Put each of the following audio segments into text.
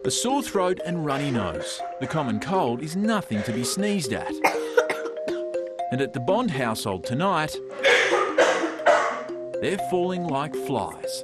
A sore throat and runny nose. The common cold is nothing to be sneezed at. And at the Bond household tonight, they're falling like flies.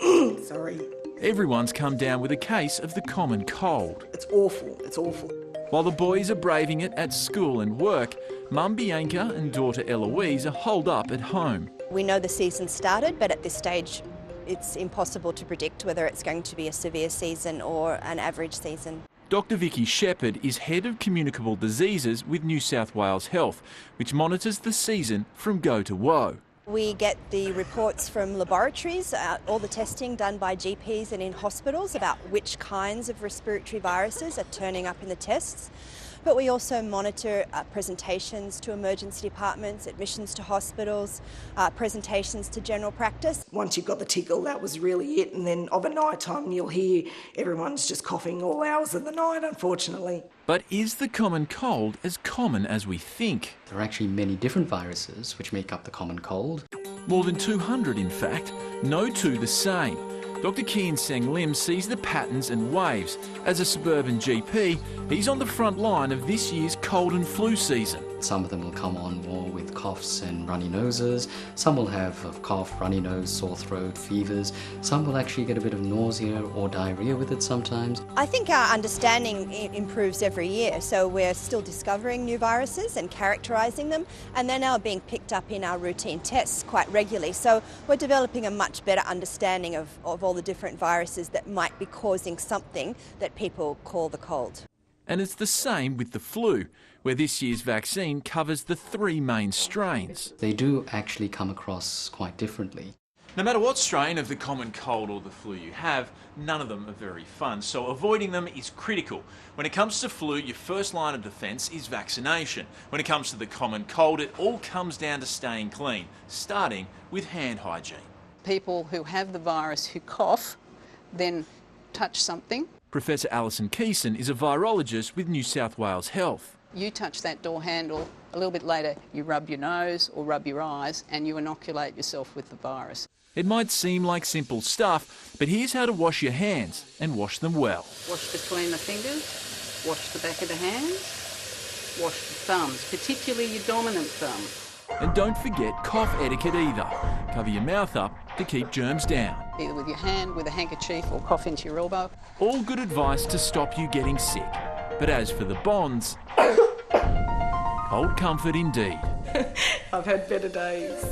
Sorry. Everyone's come down with a case of the common cold. It's awful. It's awful. While the boys are braving it at school and work, Mum Bianca and daughter Eloise are holed up at home. We know the season started, but at this stage it's impossible to predict whether it's going to be a severe season or an average season. Dr Vicky Shepherd is Head of Communicable Diseases with New South Wales Health, which monitors the season from go to woe. We get the reports from laboratories, all the testing done by GPs and in hospitals about which kinds of respiratory viruses are turning up in the tests. But we also monitor presentations to emergency departments, admissions to hospitals, presentations to general practice. Once you've got the tickle, that was really it. And then of a night time, you'll hear everyone's just coughing all hours of the night, unfortunately. But is the common cold as common as we think? There are actually many different viruses which make up the common cold. More than 200 in fact, no two the same. Dr Kian Seng Lim sees the patterns and waves. As a suburban GP, he's on the front line of this year's cold and flu season. Some of them will come on more with coughs and runny noses. Some will have a cough, runny nose, sore throat, fevers. Some will actually get a bit of nausea or diarrhoea with it sometimes. I think our understanding improves every year, so we're still discovering new viruses and characterising them, and they're now being picked up in our routine tests quite regularly. So we're developing a much better understanding of all the different viruses that might be causing something that people call the cold. And it's the same with the flu, where this year's vaccine covers the three main strains. They do actually come across quite differently. No matter what strain of the common cold or the flu you have, none of them are very fun, so avoiding them is critical. When it comes to flu, your first line of defence is vaccination. When it comes to the common cold, it all comes down to staying clean, starting with hand hygiene. People who have the virus who cough, then touch something. Professor Alison Keeson is a virologist with New South Wales Health. You touch that door handle, a little bit later you rub your nose or rub your eyes and you inoculate yourself with the virus. It might seem like simple stuff, but here's how to wash your hands and wash them well. Wash between the fingers, wash the back of the hands, wash the thumbs, particularly your dominant thumb. And don't forget cough etiquette either. Cover your mouth up to keep germs down. Either with your hand, with a handkerchief, or cough into your elbow. All good advice to stop you getting sick. But as for the bonds, cold comfort indeed. I've had better days.